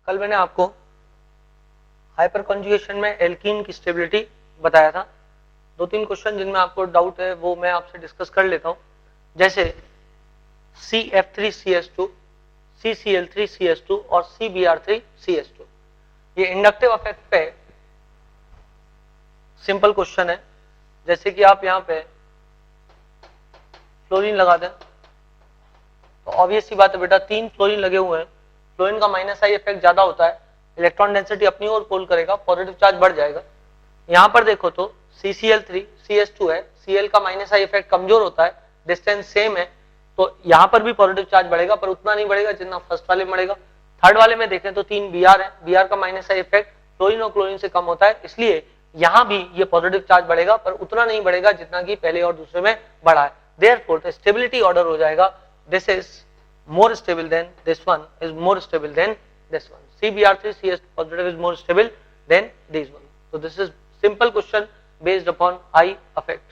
कल मैंने आपको हाइपर कॉन्जुगेशन में एल्कीन की स्टेबिलिटी बताया था। 2-3 क्वेश्चन जिनमें आपको डाउट है वो मैं आपसे डिस्कस कर लेता हूं। जैसे CF3CH2, CCl3CH2 और CBr3CH2, ये इंडक्टिव इफेक्ट पे सिंपल क्वेश्चन है। जैसे कि आप यहाँ पे फ्लोरीन लगा दें तो ऑब्वियस सी बात है बेटा, 3 फ्लोरीन लगे हुए हैं, फ्लोरीन का माइनस आई इफेक्ट ज्यादा होता है, इलेक्ट्रॉन डेंसिटी अपनी ओर पुल करेगा, पॉजिटिव चार्ज बढ़ जाएगा। यहाँ पर देखो तो CCl3CH2 है, Cl का माइनस आई इफेक्ट कमजोर होता है, डिस्टेंस सेम है, तो यहाँ पर भी पॉजिटिव चार्ज बढ़ेगा पर उतना नहीं बढ़ेगा जितना फर्स्ट वाले में बढ़ेगा। थर्ड वाले में देखें तो 3 Br है, Br का माइनस आई इफेक्ट फ्लोरीन और क्लोरीन से कम होता है, इसलिए यहाँ भी ये पॉजिटिव चार्ज बढ़ेगा पर उतना नहीं बढ़ेगा जितना कि पहले और दूसरे में बढ़ा है। देयरफॉर द स्टेबिलिटी ऑर्डर हो जाएगा, this is more stable than this one, is more stable than this one. CBr3CH positive is more stable than these one. So this is simple question based upon I effect.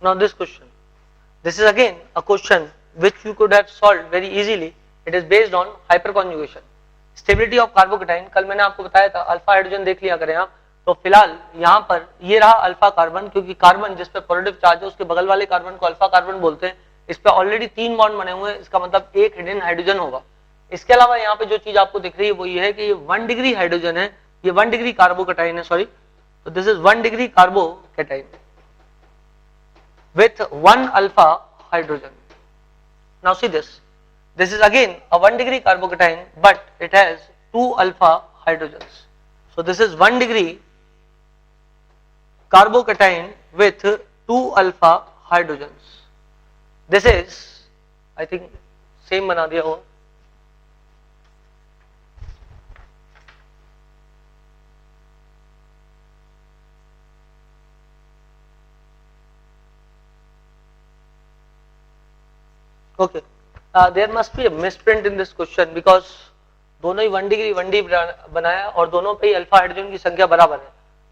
Now this question, this is again a question which you could have solved very easily. It is based on hyperconjugation. Stability of carbocation, कल मैंने आपको बताया था alpha hydrogen देख लिया करें आप। तो फिलहाल यहाँ पर ये रहा अल्फा कार्बन, क्योंकि कार्बन जिस पे पॉजिटिव चार्ज है उसके बगल वाले कार्बन को अल्फा कार्बन बोलते हैं। इस पे ऑलरेडी 3 बॉन्ड बने हुए हैं, इसका मतलब एक हिडन हाइड्रोजन होगा। इसके अलावा यहाँ पे जो चीज आपको दिख रही है वो ये है कि ये 1 डिग्री हाइड्रोजन है, ये 1 डिग्री कार्बोकेटाइन है, सॉरी, तो this is 1 degree carbocation with 1 alpha hydrogen. Now see this, this is again a 1 degree carbocation but it has 2 alpha hydrogens. So this is 1 degree carbocation with 2 alpha hydrogens. This is, I think same बना दिया हो, okay. There must be a misprint in this question because दोनों ही 1 degree 1 degree बनाया और दोनों पे ही alpha hydrogen की संख्या बराबर है,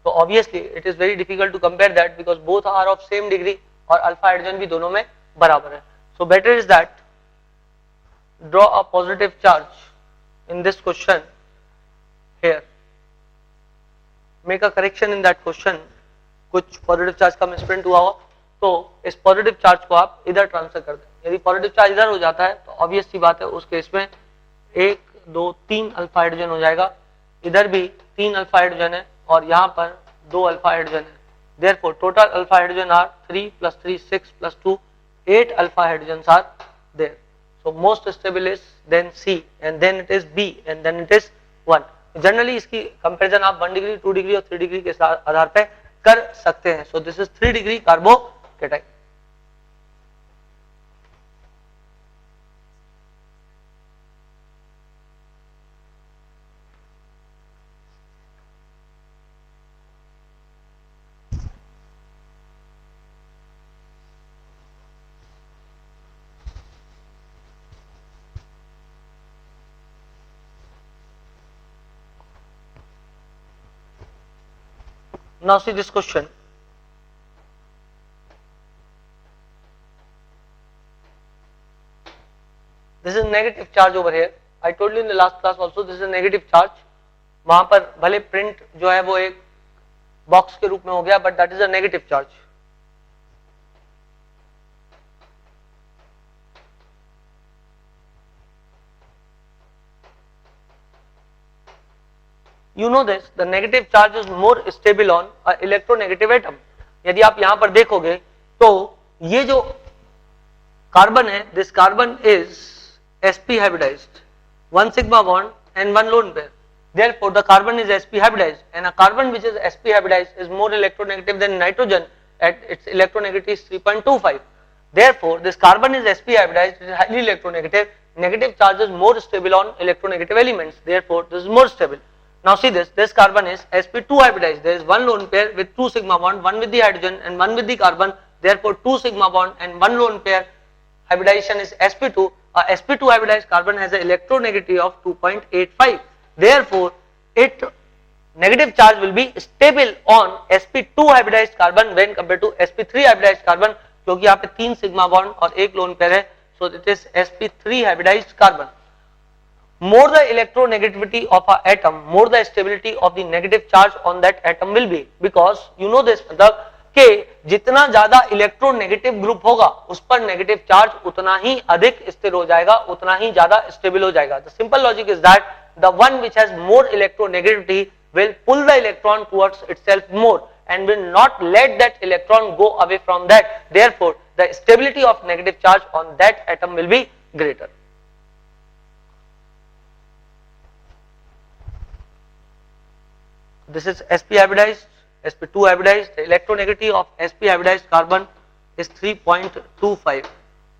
तो obviously it is very difficult to compare that because both are of same degree और अल्फा हाइड्रोजन भी दोनों में बराबर है। So better is that draw a positive charge in this question here, make a correction in that question. कुछ positive charge का misprint हुआ हो तो इस पॉजिटिव चार्ज को आप इधर ट्रांसफर कर दें। यदि पॉजिटिव चार्ज इधर हो जाता है तो ऑब्वियस सी बात है उस केस में 1, 2, 3 अल्फा हाइड्रोजन हो जाएगा, इधर भी 3 अल्फा हाइड्रोजन है और यहाँ पर 2 अल्फा हाइड्रोजन है। Therefore total alpha hydrogen are 3 + 3 6 + 2 8 alpha hydrogen are there. So most stable is then C and then it is B and then it is 1। Generally इसकी कंपेरिजन आप 1 डिग्री 2 डिग्री और 3 degree के आधार पर कर सकते हैं। So this is 3 degree carbocation. Now see this question. This is negative charge over here. I told you in the last class also this is a negative charge. वहां पर भले print जो है वो एक बॉक्स के रूप में हो गया but that is a negative charge. You know this, the negative charge is more stable on a electronegative atom. यदि आप यहां पर देखोगे तो ये जो कार्बन है, this carbon is sp hybridized, 1 sigma bond and 1 lone pair. Therefore the carbon is sp hybridized and a carbon which is sp hybridized is more electronegative than nitrogen at its electronegativity is 3.25. Therefore this carbon is sp hybridized, it is highly electronegative. Negative charge is more stable on electronegative elements, therefore this is more stable. Now see this carbon is sp2 hybridized. There is one lone pair with 2 sigma bond, one with the hydrogen and one with the carbon. Therefore 2 sigma bond and one lone pair hybridization is sp2. sp2 hybridized carbon has an electronegativity of 2.85. Therefore it negative charge will be stable on sp2 hybridized carbon when compared to sp3 hybridized carbon, क्योंकि यहाँ पे 3 sigma bond और एक lone pair है. So it is sp3 hybridized carbon. More the electronegativity of a atom, more the stability of the negative charge on that atom will be, because you know this, मतलब कि जितना ज्यादा electronegative group होगा उस पर negative charge उतना ही अधिक स्थिर हो जाएगा, उतना ही ज्यादा स्टेबल हो जाएगा. The simple logic is that the one which has more electronegativity will pull the electron towards itself more and will not let that electron go away from that. Therefore the stability of negative charge on that atom will be greater. This is sp hybridized, sp2 hybridized. The electronegativity of sp hybridized carbon is 3.25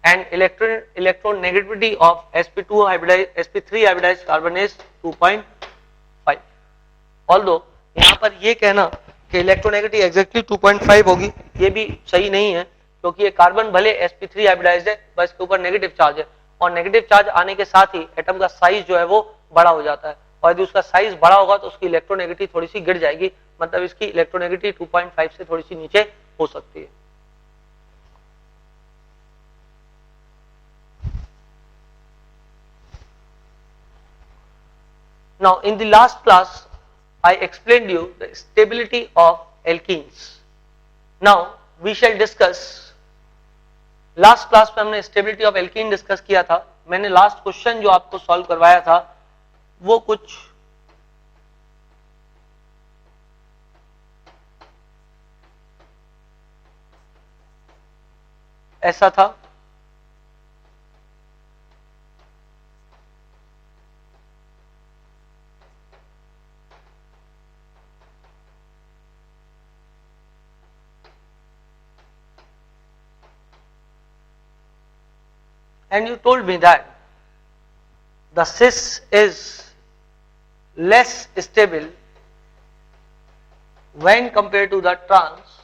and electronegativity of sp2 hybridized, sp3 hybridized carbon is 2.5. Although यहाँ पर ये कहना कि electronegative exactly 2.5 होगी ये भी सही नहीं है, क्योंकि ये कार्बन भले sp3 हाइब्रिडाइज्ड है बस इसके ऊपर नेगेटिव चार्ज है और नेगेटिव चार्ज आने के साथ ही एटम का साइज जो है वो बड़ा हो जाता है और यदि उसका साइज बड़ा होगा तो उसकी इलेक्ट्रोनेगेटिव थोड़ी सी गिर जाएगी, मतलब इसकी इलेक्ट्रोनेगेटिव 2.5 से थोड़ी सी नीचे हो सकती है. Now in the last class I explained you the stability of alkenes. Now we shall discuss, last class में हमने स्टेबिलिटी ऑफ एल्कीन डिस्कस किया था. मैंने लास्ट क्वेश्चन जो आपको सॉल्व करवाया था वो कुछ ऐसा था. And you told me that the cis is less stable when compared to the trans.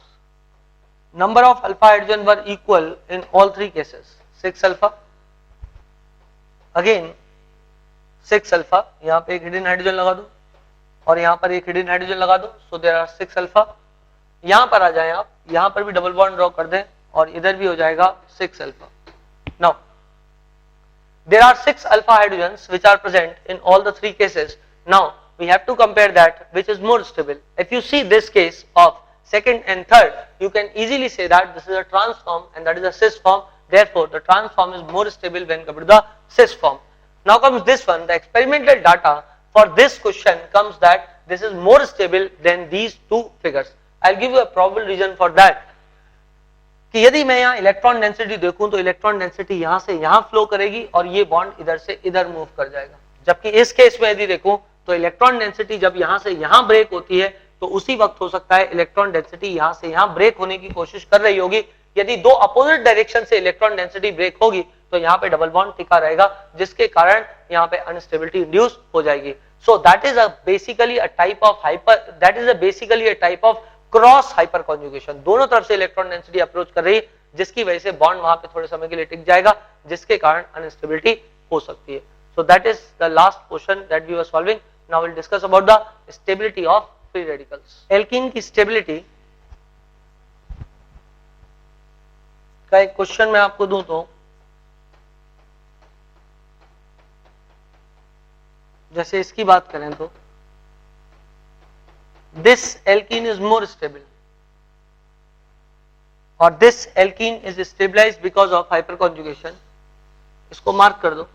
Number of alpha hydrogen were equal in all three cases. 6 alpha, again 6 alpha, यहाँ पे एक हिडन हाइड्रोजन लगा दो और यहाँ पर एक हिडन हाइड्रोजन लगा दो. So there are 6 alpha. यहाँ पर आ जाएं आप, यहाँ पर भी डबल बॉन्ड ड्रॉ कर दें और इधर भी हो जाएगा 6 alpha. Now there are 6 alpha hydrogens which are present in all the three cases. Now we have to compare that which is more stable. If you see this case of second and third, you can easily say that this is a trans form and that is a cis form. Therefore the trans form is more stable when compared to the cis form. Now comes this one. The experimental data for this question comes that this is more stable than these two figures. I'll give you a probable reason for that. कि यदि मैं यहाँ electron density देखूं तो electron density यहाँ से यहाँ flow करेगी और ये बॉन्ड इधर से इधर मूव कर जाएगा, जबकि इस केस में यदि देखूं तो इलेक्ट्रॉन डेंसिटी जब यहाँ से यहाँ ब्रेक होती है तो उसी वक्त हो सकता है इलेक्ट्रॉन डेंसिटी यहाँ से यहाँ ब्रेक होने की कोशिश कर रही होगी. यदि दो अपोजिट डायरेक्शन से इलेक्ट्रॉन डेंसिटी ब्रेक होगी तो यहाँ पे डबल बॉन्ड टिका रहेगा जिसके कारण यहाँ पे अनस्टेबिलिटी इंड्यूस हो जाएगी. सो that is basically a type of hyper, that is basically a type of cross hyper conjugation. दोनों तरफ से इलेक्ट्रॉन डेंसिटी अप्रोच कर रही है जिसकी वजह से बॉन्ड वहां पे थोड़े समय के लिए टिक जाएगा जिसके कारण अनस्टेबिलिटी हो सकती है. So that is the last question that we were solving. Now will discuss about the stability of free radicals. Alkene की स्टेबिलिटी का एक क्वेश्चन मैं आपको दूं तो जैसे इसकी बात करें तो this alkene is more stable और this alkene is stabilized because of hyperconjugation. इसको मार्क कर दो.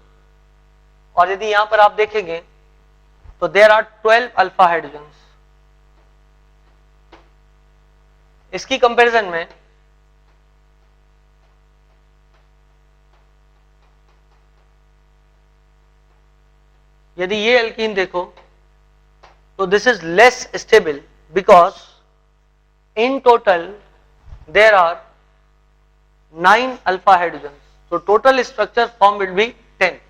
और यदि यहां पर आप देखेंगे तो there are 12 alpha hydrogens. इसकी कंपैरिजन में यदि ये एल्कीन देखो so this is less stable because in total there are 9 alpha hydrogens. So total structure form will be 10.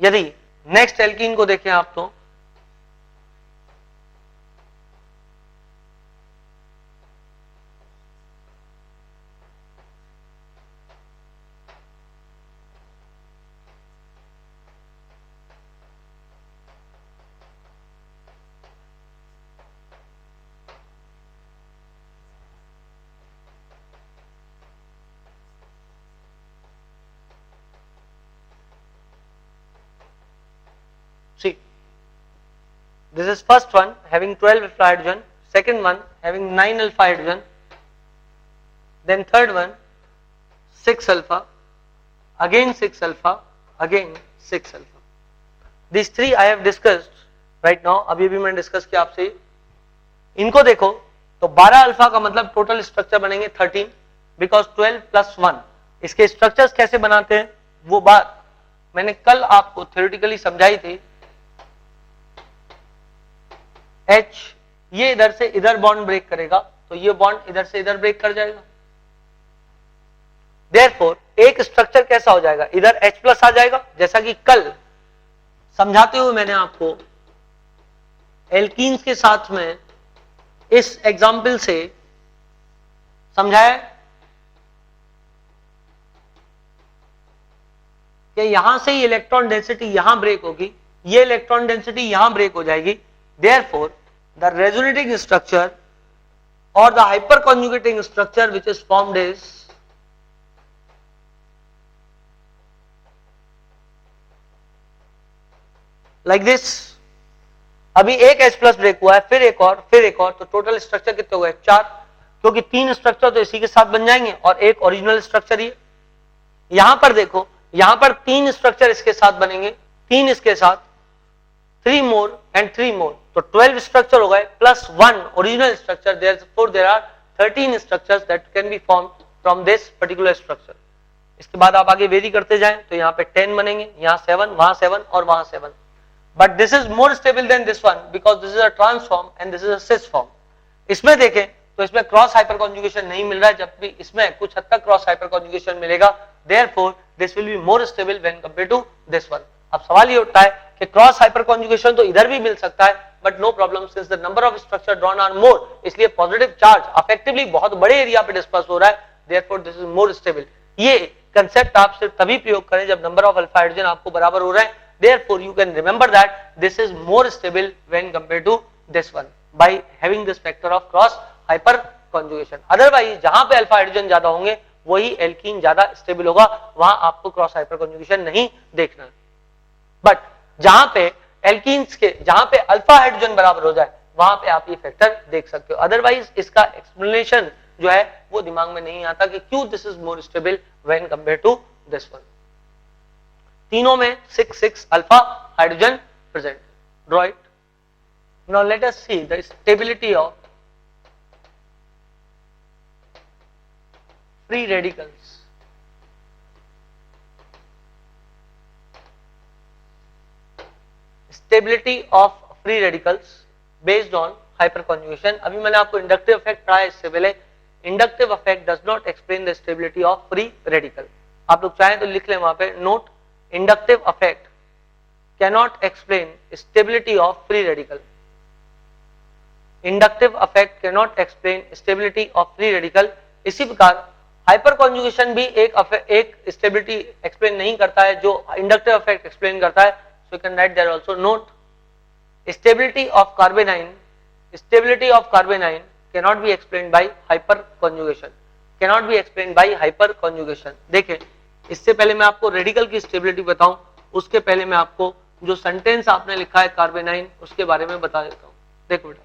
यदि next alkene को देखें आप तो This is first one having 12 alpha hydrogen, second one having 9 alpha hydrogen, then third one 6 alpha, again 6 alpha, again 6 alpha. These three I have discussed right now. अभी भी मैंने discuss किया आपसे. इनको देखो तो 12 अल्फा का मतलब टोटल स्ट्रक्चर बनेंगे 13 बिकॉज 12 प्लस 1. इसके स्ट्रक्चर्स कैसे बनाते हैं वो बात मैंने कल आपको थ्योरेटिकली समझाई थी. H ये इधर से इधर बॉन्ड ब्रेक करेगा तो ये बॉन्ड इधर से इधर ब्रेक कर जाएगा. Therefore, एक स्ट्रक्चर कैसा हो जाएगा, इधर H प्लस आ जाएगा, जैसा कि कल समझाते हुए मैंने आपको एल्कीन्स के साथ में इस एग्जाम्पल से समझाया कि यहां से इलेक्ट्रॉन डेंसिटी यहां ब्रेक होगी, ये इलेक्ट्रॉन डेंसिटी यहां ब्रेक हो जाएगी. Therefore, the resonating structure or the hyperconjugating structure which is formed is like this. अभी एक H प्लस ब्रेक हुआ है, फिर एक और, तो टोटल स्ट्रक्चर कितने हुए 4, क्योंकि 3 स्ट्रक्चर तो इसी के साथ बन जाएंगे और एक ओरिजिनल स्ट्रक्चर ही. यहां पर देखो, यहां पर 3 स्ट्रक्चर इसके साथ बनेंगे, 3 इसके साथ, 3 मोर एंड 3 मोर, तो 12 स्ट्रक्चर हो गए plus 1 original structure. Therefore there are 13 structures that can be formed from this particular structure. इसके बाद आप आगे वेरी करते जाएं तो यहाँ पे 10 बनेंगे, यहाँ 7, वहां 7 और वहां 7. But this is more stable than this one because this is a trans form and this is a cis form. इसमें देखें तो इसमें क्रॉस हाइपर कॉन्जुगेशन नहीं मिल रहा है, जबकि इसमें कुछ हद तक क्रॉस हाइपर कॉन्जुगेशन मिलेगा. Therefore this will be more stable when compared to this one. अब सवाल ये उठता है कि क्रॉस हाइपर कॉन्जुगेशन तो इधर भी मिल सकता है, but no problem since the number of structure drawn are more, इसलिए पॉजिटिव चार्ज अफेक्टिवली बहुत बड़े एरिया पे डिस्पर्स हो रहा है. Therefore this is more stable. ये कंसेप्ट आप सिर्फ तभी प्रयोग करें जब नंबर ऑफ अल्फा हाइड्रोजन आपको बराबर हो रहा है. Therefore you can remember that this is more stable when compared to this one by having this factor of cross hyper conjugation. Otherwise जहां पे अल्फा हाइड्रोजन ज्यादा होंगे वही एल्कीन ज्यादा स्टेबल होगा, वहां आपको क्रॉस हाइपर कॉन्जुगेशन नहीं देखना है. बट जहां पे एल्कीन्स के, जहां पे अल्फा हाइड्रोजन बराबर हो जाए वहां पे आप ये फैक्टर देख सकते हो. अदरवाइज इसका एक्सप्लेनेशन जो है वो दिमाग में नहीं आता कि क्यों this is more stable when compare to this one. तीनों में 6 alpha hydrogen present. Draw it. Now let us see the stability of free radicals. Stability of free radicals based on hyperconjugation. अभी मैंने आपको inductive effect पढ़ाया इससे पहले. Inductive effect does not explain the stability of free radical. आप लोग चाहें तो लिख लें वहां पे note, inductive effect cannot explain stability of free radical. Inductive effect cannot explain stability of free radical. इसी प्रकार हाइपर कॉन्जुगेशन भी एक स्टेबिलिटी एक्सप्लेन नहीं करता है जो इंडक्टिव इफेक्ट एक्सप्लेन करता है. So you can write there also note stability of carbanion. Stability of carbanion cannot be explained by hyper conjugation. Cannot be explained by hyper conjugation. देखें, इससे पहले मैं आपको रेडिकल की स्टेबिलिटी बताऊं, उसके पहले मैं आपको जो सेंटेंस आपने लिखा है कार्बेनाइन उसके बारे में बता देता हूं. देखो बेटा,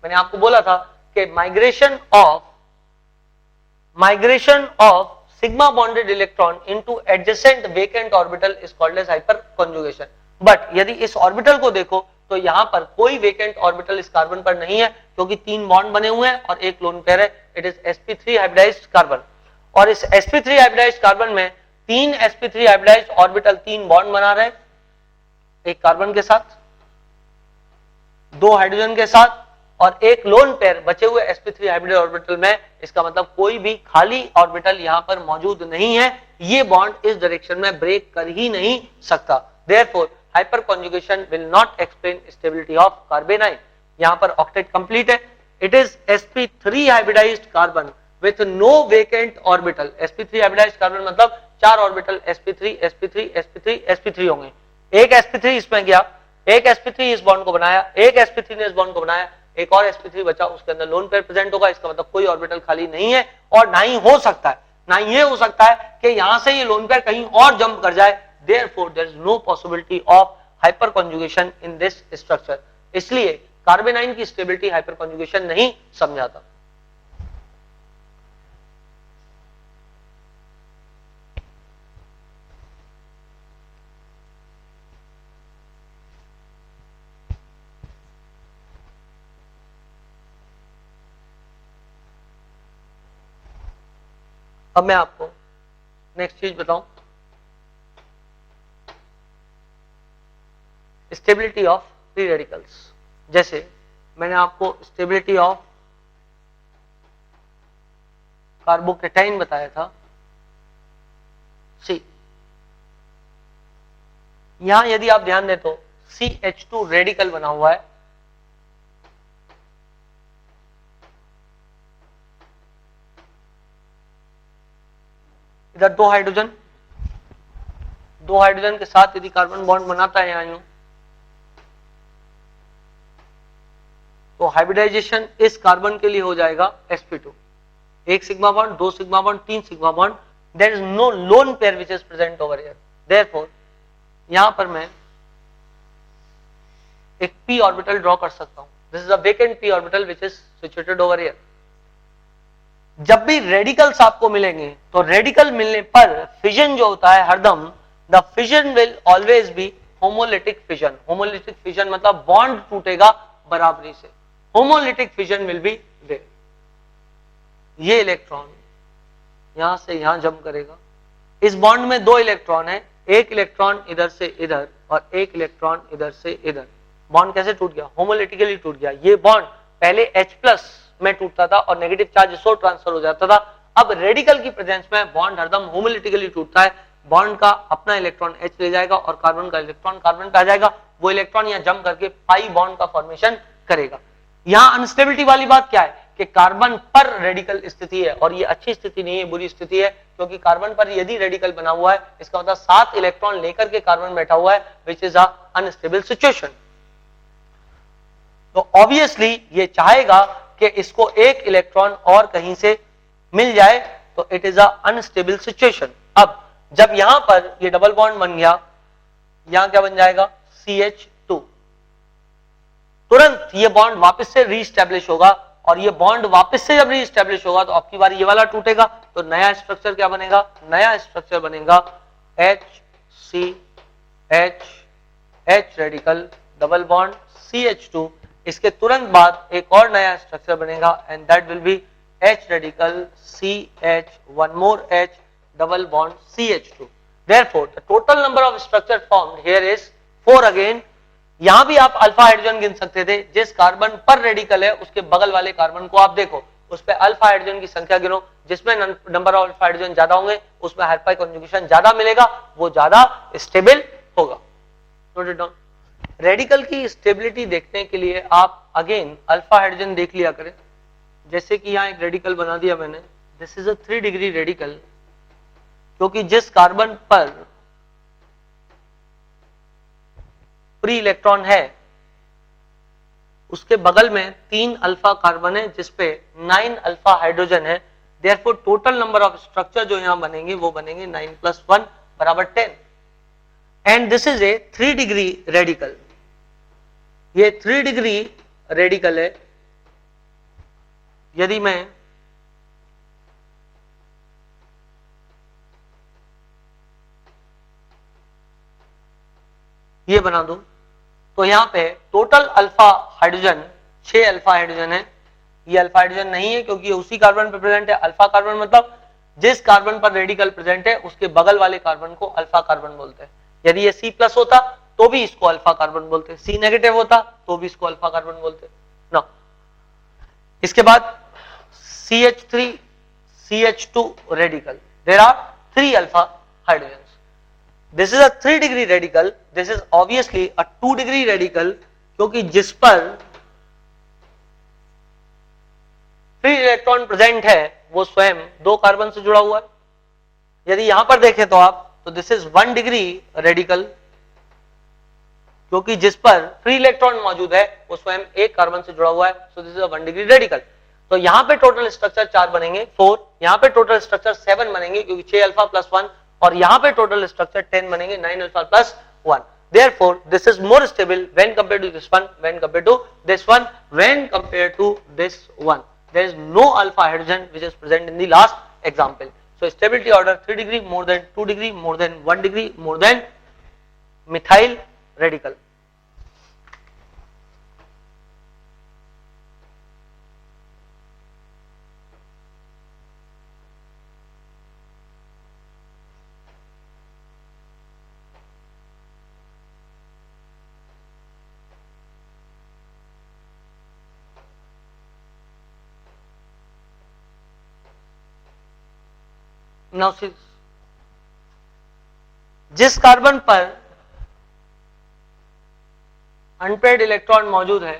मैंने आपको बोला था कि migration of sigma bonded electron into adjacent vacant orbital is called as hyperconjugation. But यदि इस ऑर्बिटल को देखो तो यहां पर कोई वेकेंट ऑर्बिटल इस कार्बन पर नहीं है क्योंकि 3 बॉन्ड बने हुए हैं और एक लोन पेयर है. It is sp3 hybridized carbon. और इस sp3 हाइब्रिडाइज्ड कार्बन में 3 sp3 हाइब्रिडाइज्ड ऑर्बिटल 3 बॉन्ड बना रहे हैं, एक कार्बन के साथ, 2 हाइड्रोजन के साथ और एक लोन पेयर बचे हुए sp3 हाइब्रिड ऑर्बिटल में. इसका मतलब कोई भी खाली ऑर्बिटल यहां पर मौजूद नहीं है. ये बॉन्ड इस डायरेक्शन में ब्रेक कर ही नहीं सकता. Therefore hyperconjugation will not explain stability of carbanion. यहां पर ऑक्टेट कंप्लीट है. It is sp3 hybridized carbon with no vacant orbital. sp3 hybridized carbon मतलब 4 orbital sp3 sp3 sp3 sp3 होंगे. एक sp3 इसमें गया, एक sp3 इस बॉन्ड को बनाया, एक sp3 ने इस बॉन्ड को बनाया, एक और sp3 बचा, उसके अंदर लोन पेयर प्रेजेंट होगा. इसका मतलब कोई ऑर्बिटल खाली नहीं है और ना ही हो सकता है, ना ये हो सकता है कि यहां से ये लोन पेयर कहीं और जंप कर जाए. Therefore there is no possibility of hyperconjugation in this structure. इसलिए कार्बेनाइन की स्टेबिलिटी हाइपर कॉन्जुगेशन नहीं समझाता। अब मैं आपको नेक्स्ट चीज बताऊं, स्टेबिलिटी ऑफ फ्री रेडिकल्स। जैसे मैंने आपको स्टेबिलिटी ऑफ कार्बोकेटाइन बताया था, सी, यहां यदि आप ध्यान दें तो CH2 रेडिकल बना हुआ है, इधर दो हाइड्रोजन के साथ यदि कार्बन बॉन्ड बनाता है यहां, तो हाइब्रिडाइजेशन इस कार्बन के लिए हो जाएगा sp2, एक सिग्मा बॉन्ड, दो सिग्मा बॉन्ड, तीन sigma bond, there is no lone pair which is present over here, therefore यहां पर मैं एक p ऑर्बिटल ड्रॉ कर सकता हूं, this is a vacant p orbital which is situated over here. जब भी रेडिकल्स आपको मिलेंगे तो रेडिकल मिलने पर फिजन जो होता है हरदम, the fission will always be homolytic fission. Homolytic fission मतलब बॉन्ड टूटेगा बराबरी से, homolytic fission will be there. ये इलेक्ट्रॉन यहां से यहां जंप करेगा, इस बॉन्ड में दो इलेक्ट्रॉन है, एक इलेक्ट्रॉन इधर से इधर और एक इलेक्ट्रॉन इधर से इधर। बॉन्ड कैसे टूट गया? होमोलिटिकली टूट गया। ये बॉन्ड पहले H+ में टूटता था और नेगेटिव चार्ज इसको ट्रांसफर हो जाता था, अब रेडिकल की प्रेजेंस में बॉन्ड हरदम होमोलिटिकली टूटता है, बॉन्ड का अपना इलेक्ट्रॉन H ले जाएगा और कार्बन का इलेक्ट्रॉन कार्बन पे आ जाएगा, वो इलेक्ट्रॉन यहां जंप करके पाई बॉन्ड का फॉर्मेशन करेगा। यहां अनस्टेबिलिटी वाली बात क्या है कि कार्बन पर रेडिकल स्थिति है, और ये अच्छी स्थिति नहीं है, बुरी स्थिति है, क्योंकि कार्बन पर यदि रेडिकल बना हुआ है इसका मतलब 7 इलेक्ट्रॉन लेकर के कार्बन बैठा हुआ है, which is a unstable situation. तो ऑब्वियसली ये चाहेगा कि इसको एक इलेक्ट्रॉन और कहीं से मिल जाए, तो it is a unstable situation. अब जब यहां पर ये डबल बॉन्ड बन गया, यहां क्या बन जाएगा? CH2। तुरंत ये बॉन्ड वापस से रीस्टैब्लिश होगा, और ये बॉन्ड वापस से जब रीस्टैब्लिश होगा तो आपकी बार ये वाला टूटेगा, तो नया स्ट्रक्चर क्या बनेगा? नया स्ट्रक्चर बनेगा HCH radical double bond CH2। इसके तुरंत बाद एक और नया स्ट्रक्चर बनेगा and that will B H radical CH, one more H double bond CH2। Therefore, the total number of structure formed here is 4 again। यहां भी आप अल्फा हाइड्रोजन गिन सकते थे, जिस कार्बन पर रेडिकल है उसके बगल वाले कार्बन को आप देखो, उस पे अल्फा हाइड्रोजन की संख्या गिनो, जिसमें नंबर ऑफ अल्फा हाइड्रोजन ज्यादा होंगे उसमें हाइपर कॉन्जुगेशन ज्यादा मिलेगा, वो ज्यादा स्टेबल होगा। Note it down. रेडिकल की स्टेबिलिटी देखने के लिए आप अगेन अल्फा हाइड्रोजन देख लिया करें। जैसे कि यहां एक रेडिकल बना दिया मैंने, this is a 3 degree radical, क्योंकि जिस कार्बन पर फ्री इलेक्ट्रॉन है उसके बगल में 3 अल्फा कार्बन है जिसपे 9 अल्फा हाइड्रोजन है। Therefore total number of structure जो यहां बनेंगे वो बनेंगे 9 + 1 बराबर 10। And this is a 3 degree radical. ये 3 डिग्री रेडिकल है। यदि मैं ये बना दूं तो यहां पे total alpha hydrogen 6 alpha hydrogen है। ये अल्फा हाइड्रोजन नहीं है क्योंकि ये उसी कार्बन पर प्रेजेंट है। अल्फा कार्बन मतलब जिस कार्बन पर रेडिकल प्रेजेंट है उसके बगल वाले कार्बन को अल्फा कार्बन बोलते हैं। यदि ये C+ होता तो भी इसको अल्फा कार्बन बोलते हैं, C नेगेटिव होता तो भी इसको अल्फा कार्बन बोलते हैं ना। इसके बाद CH3 CH2 radical, there are 3 alpha hydrogen. This is a 3 degree radical, this is obviously a 2 degree radical, क्योंकि जिस पर फ्री इलेक्ट्रॉन प्रेजेंट है वो स्वयं 2 कार्बन से जुड़ा हुआ है। यदि यहां पर देखें तो आप, तो दिस इज 1 डिग्री रेडिकल, क्योंकि जिस पर फ्री इलेक्ट्रॉन मौजूद है वो स्वयं 1 कार्बन से जुड़ा हुआ है। So this is a 1 degree radical. तो यहां पे टोटल स्ट्रक्चर 4 बनेंगे 4, यहां पे टोटल स्ट्रक्चर 7 बनेंगे क्योंकि 6 अल्फा + 1, और यहां पे टोटल स्ट्रक्चर 10 बनेंगे 9 alpha + 1। therefore this is more stable when compared to this one, when compared to this one, when compared to this one. There is no alpha hydrogen which is present in the last example. So stability order 3 degree, more than 2 degree, more than 1 degree, more than methyl radical. Now see, जिस carbon पर unpaired electron मौजूद है,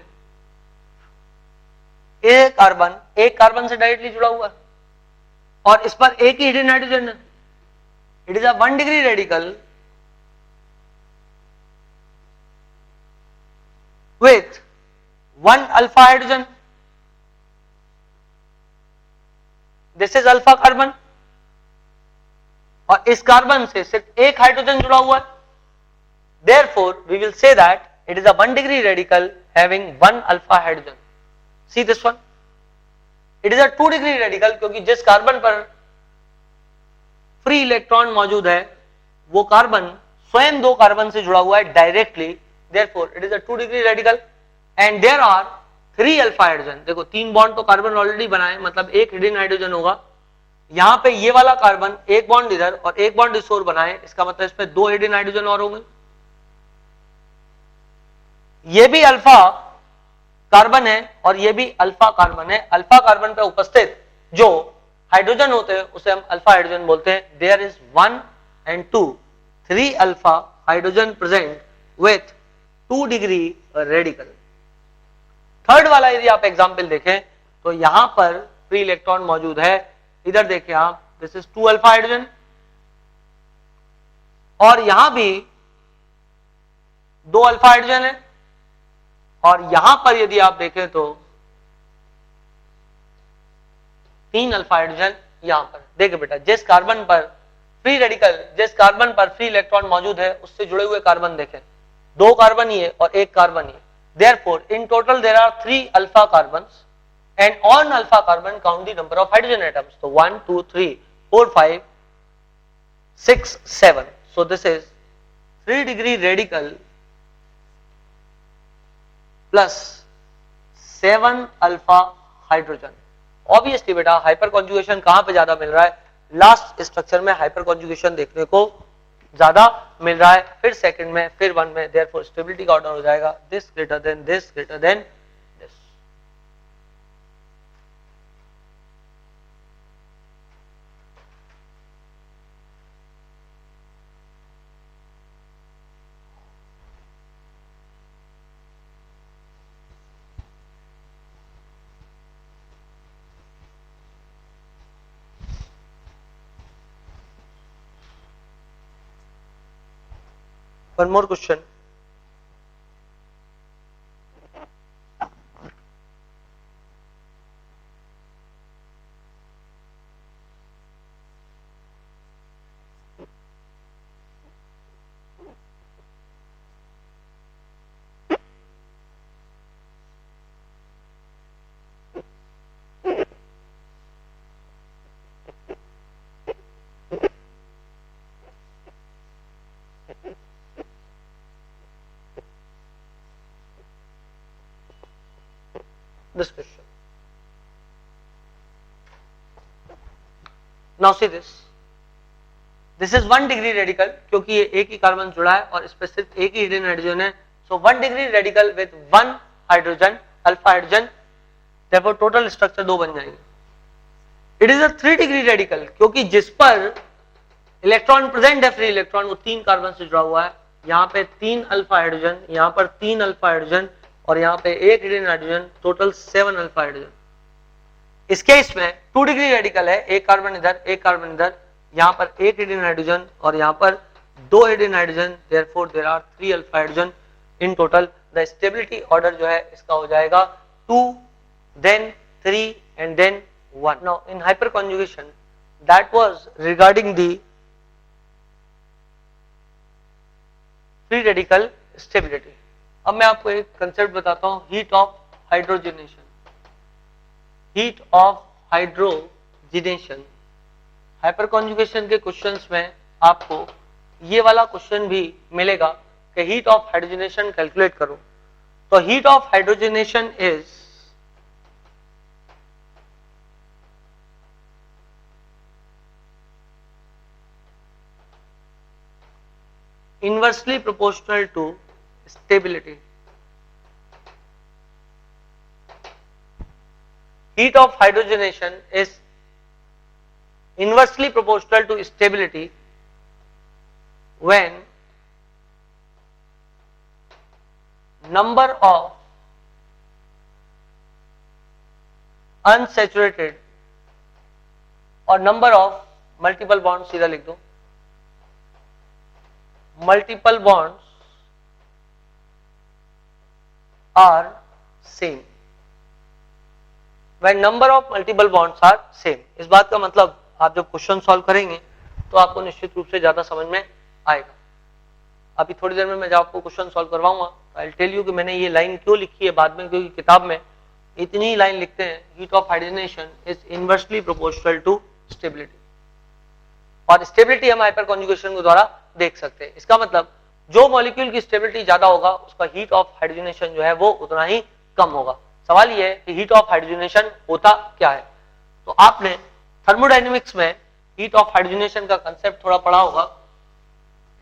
एक carbon से directly जुड़ा हुआ है और इस पर एक ही हिडन हाइड्रोजन है. It is a 1 degree radical with 1 alpha hydrogen. This is alpha carbon और इस कार्बन से सिर्फ एक हाइड्रोजन जुड़ा हुआ है. Therefore, we will say that it is a 1 degree radical having 1 alpha hydrogen. See this one. It is a 2 degree radical क्योंकि जिस कार्बन पर फ्री इलेक्ट्रॉन मौजूद है वो कार्बन स्वयं दो कार्बन से जुड़ा हुआ है directly. Therefore, it is a 2 degree radical and there are 3 alpha hydrogen. देखो 3 बॉन्ड तो कार्बन ऑलरेडी बनाए, मतलब एक हिडन हाइड्रोजन होगा. यहां पे ये वाला कार्बन एक बॉन्ड इधर और एक बॉन्ड इस ओर बनाए, इसका मतलब इसमें 2 हिडन हाइड्रोजन और होंगे. ये भी अल्फा कार्बन है और ये भी अल्फा कार्बन है. अल्फा कार्बन पे उपस्थित जो हाइड्रोजन होते हैं उसे हम अल्फा हाइड्रोजन बोलते हैं. There is 1 and 2, 3 alpha hydrogen present with 2 degree radical. Third वाला यदि आप एग्जाम्पल देखें तो यहां पर फ्री इलेक्ट्रॉन मौजूद है. इधर देखिए आप, दिस इज 2 अल्फा हाइड्रोजन और यहां भी 2 अल्फा हाइड्रोजन है और यहां पर यदि आप देखें तो 3 अल्फा हाइड्रोजन यहां पर. देखिए बेटा, जिस कार्बन पर फ्री इलेक्ट्रॉन मौजूद है उससे जुड़े हुए कार्बन देखें, 2 कार्बन ही है और एक कार्बन ही है. Therefore, in total there are 3 alpha carbons and on alpha carbon count the number of hydrogen atoms. So 1, 2, 3, 4, 5, 6, 7. So this is 3 degree radical plus 7 alpha hydrogen. Obviously बेटा हाइपर कॉन्जुगेशन कहां पे ज्यादा मिल रहा है? लास्ट स्ट्रक्चर में hyper conjugation देखने को ज्यादा मिल रहा है, फिर सेकंड में, फिर 1 में. देयरफॉर स्टेबिलिटी का ऑर्डर हो जाएगा this greater than this greater than this. One more question. This question. Now see this. This is 1 degree radical क्योंकि ये एक ही कार्बन जुड़ा है और इस पर सिर्फ एक ही हिडन हाइड्रोजन है. So 1 degree radical with 1 hydrogen, alpha hydrogen. Therefore total structure 2 बन जाएंगे. It is a 3 degree radical क्योंकि जिस पर इलेक्ट्रॉन प्रेजेंट है, फ्री इलेक्ट्रॉन, वो 3 कार्बन से जुड़ा हुआ है. यहाँ पे 3 अल्फा हाइड्रोजन, यहाँ पर 3 अल्फा हाइड्रोजन और यहाँ पे एक hidden hydrogen, total 7 alpha hydrogen. इस केस में 2 डिग्री रेडिकल है, एक कार्बन इधर एक कार्बन इधर, यहाँ पर एक हिडन हाइड्रोजन और यहाँ पर 2 hidden hydrogen. Therefore there are 3 alpha hydrogen in total. The stability order जो है इसका हो जाएगा 2, then 3 and then 1. Now in hyperconjugation, that was regarding the free radical stability. अब मैं आपको एक कंसेप्ट बताता हूं, heat of hydrogenation. Heat of hydrogenation, hyper conjugation के क्वेश्चंस में आपको ये वाला क्वेश्चन भी मिलेगा कि हीट ऑफ हाइड्रोजनेशन कैलकुलेट करो। तो heat of hydrogenation is inversely proportional to stability. Heat of hydrogenation is inversely proportional to stability when number of unsaturated और number of multiple bonds, सीधा लिख दो, multiple bonds are same. When number of multiple bonds are same, इस बात का मतलब आप जब क्वेश्चन सॉल्व करेंगे तो आपको निश्चित रूप से ज्यादा समझ में आएगा। अभी थोड़ी देर में मैं जब आपको क्वेश्चन सॉल्व करवाऊंगा आई विल टेल यू कि मैंने ये लाइन क्यों लिखी है बाद में, क्योंकि किताब में इतनी लाइन लिखते हैं, heat of hydrogenation is inversely proportional to stability, और स्टेबिलिटी हम हाइपर कॉन्जुगेशन के द्वारा देख सकते हैं। इसका मतलब जो मॉलिक्यूल की स्टेबिलिटी ज्यादा होगा उसका हीट ऑफ हाइड्रोजनेशन जो है वो उतना ही कम होगा। सवाल ये है कि हीट ऑफ हाइड्रोजनेशन होता क्या है। तो आपने थर्मोडायनेमिक्स में हीट ऑफ हाइड्रोजनेशन का कंसेप्ट थोड़ा पढ़ा होगा।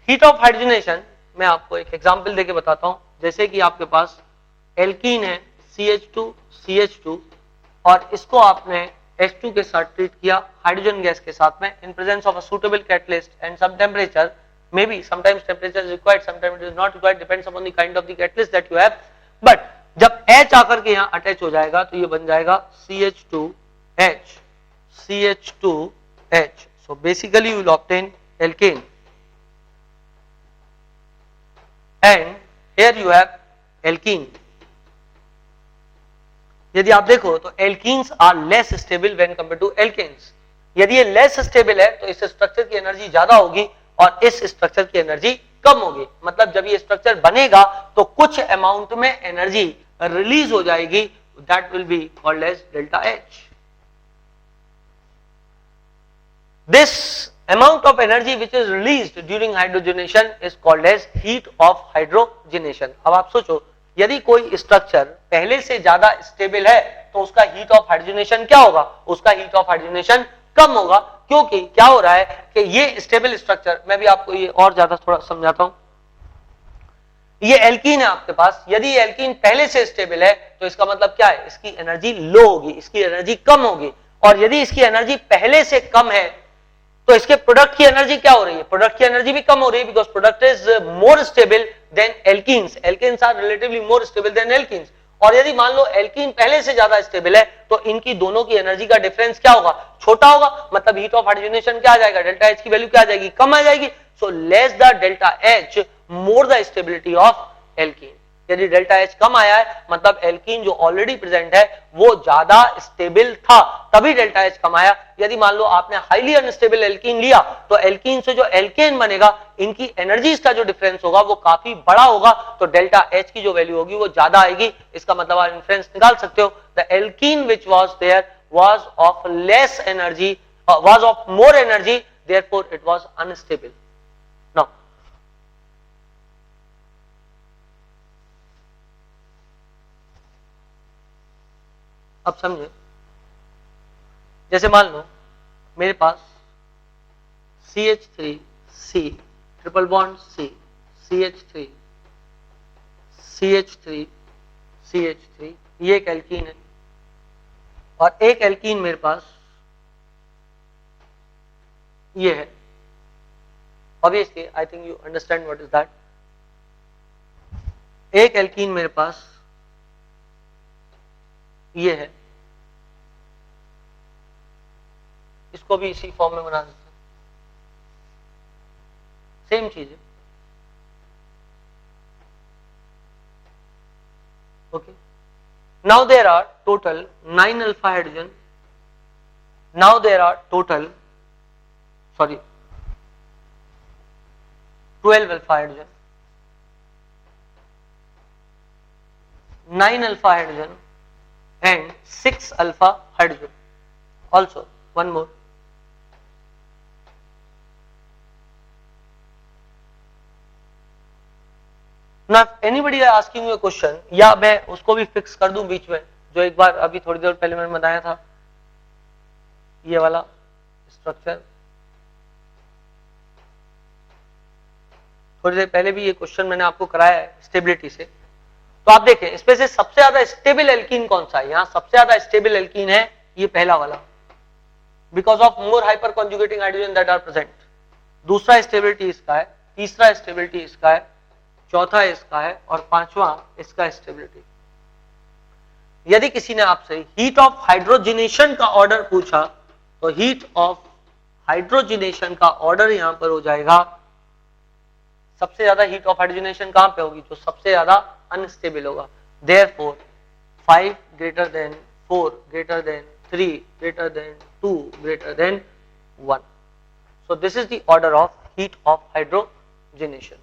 हीट ऑफ हाइड्रोजनेशन मैं आपको एक एग्जांपल देके बताता हूं। जैसे कि आपके पास एल्कीन है CH2 और इसको आपने H2 के साथ ट्रीट किया हाइड्रोजन गैस के साथ में in presence of a suitable catalyst and some temperature, maybe sometimes temperature is required, sometimes it is not required, depends upon the kind of the catalyst that you have, but जब H आकर के यहाँ attach हो जाएगा तो ये बन जाएगा CH2H, CH2H. So basically you will obtain alkane and here you have alkene. यदि आप देखो तो alkenes are less stable when compare to alkanes. यदि ये लेस स्टेबल है तो इस स्ट्रक्चर की एनर्जी ज्यादा होगी और इस स्ट्रक्चर की एनर्जी कम होगी। मतलब जब ये स्ट्रक्चर बनेगा तो कुछ अमाउंट में एनर्जी रिलीज हो जाएगी, that will be called as delta H. This amount of energy which is released during hydrogenation is called as heat of hydrogenation. अब आप सोचो यदि कोई स्ट्रक्चर पहले से ज्यादा स्टेबल है तो उसका हीट ऑफ हाइड्रोजनेशन क्या होगा, उसका हीट ऑफ हाइड्रोजनेशन कम होगा। क्योंकि क्या हो रहा है कि ये स्टेबल स्ट्रक्चर, मैं भी आपको ये और ज्यादा थोड़ा समझाता हूं। ये एल्कीन है आपके पास, यदि ये एल्कीन पहले से स्टेबल है तो इसका मतलब क्या है, इसकी एनर्जी लो होगी, इसकी एनर्जी कम होगी। और यदि इसकी एनर्जी पहले से कम है तो इसके प्रोडक्ट की एनर्जी क्या हो रही है, प्रोडक्ट की एनर्जी भी कम हो रही है, because product is more stable than alkenes. Alkenes are relatively more stable than alkenes. और यदि मान लो एल्कीन पहले से ज्यादा स्टेबल है तो इनकी दोनों की एनर्जी का डिफरेंस क्या होगा, छोटा होगा। मतलब हीट ऑफ हाइड्रोजनेशन क्या आ जाएगा, डेल्टा एच की वैल्यू क्या आ जाएगी, कम आ जाएगी। So less the delta H more the stability of alkene. यदि डेल्टा एच कम आया है मतलब एल्कीन जो ऑलरेडी प्रेजेंट है वो ज्यादा स्टेबल था, तभी डेल्टा एच कम आया। यदि मान लो आपने हाईली अनस्टेबल एल्कीन लिया तो एल्कीन से जो एल्केन बनेगा इनकी एनर्जीज का जो डिफरेंस होगा वो काफी बड़ा होगा, तो डेल्टा एच की जो वैल्यू होगी वो ज्यादा आएगी। इसका मतलब आप इन्फ्रेंस निकाल सकते हो, the alkene which was there was of less energy, was of more energy, therefore it was unstable. Now अब समझे, जैसे मान लो मेरे पास CH3C triple bond C, CH3 CH3 CH3, ये एक एल्कीन है। और एक एल्कीन मेरे पास ये है। Obviously I think you understand what is that. एक एल्कीन मेरे पास ये है, इसको भी इसी फॉर्म में बना देते हैं, सेम चीज है। Okay, now there are total 9 alpha hydrogen, now there are total 12 alpha hydrogen, 9 alpha hydrogen and 6 alpha hydrogen. Also, one more. Now, if anybody is asking you a question, या मैं उसको भी फिक्स कर दूं बीच में, जो एक बार अभी थोड़ी देर पहले मैंने बताया था, ये वाला स्ट्रक्चर, थोड़ी देर पहले भी ये क्वेश्चन मैंने आपको कराया है स्टेबिलिटी से। तो आप देखें इसमें से सबसे ज्यादा स्टेबल एल्कीन कौन सा है, यहां सबसे ज्यादा स्टेबल एल्कीन है ये पहला वाला, because of more hyperconjugating hydrogen that are present. दूसरा स्टेबिलिटी इसका है, तीसरा स्टेबिलिटी इसका है, चौथा इसका है, और पांचवा इसका स्टेबिलिटी। यदि किसी ने आपसे हीट ऑफ हाइड्रोजिनेशन का ऑर्डर पूछा तो हीट ऑफ हाइड्रोजिनेशन का ऑर्डर यहां पर हो जाएगा, सबसे ज्यादा हीट ऑफ हाइड्रोजिनेशन कहां पे होगी, जो सबसे ज्यादा अनस्टेबल होगा। Therefore 5 greater than 4 greater than 3 greater than 2 greater than 1. So this is the order of heat of hydrogenation.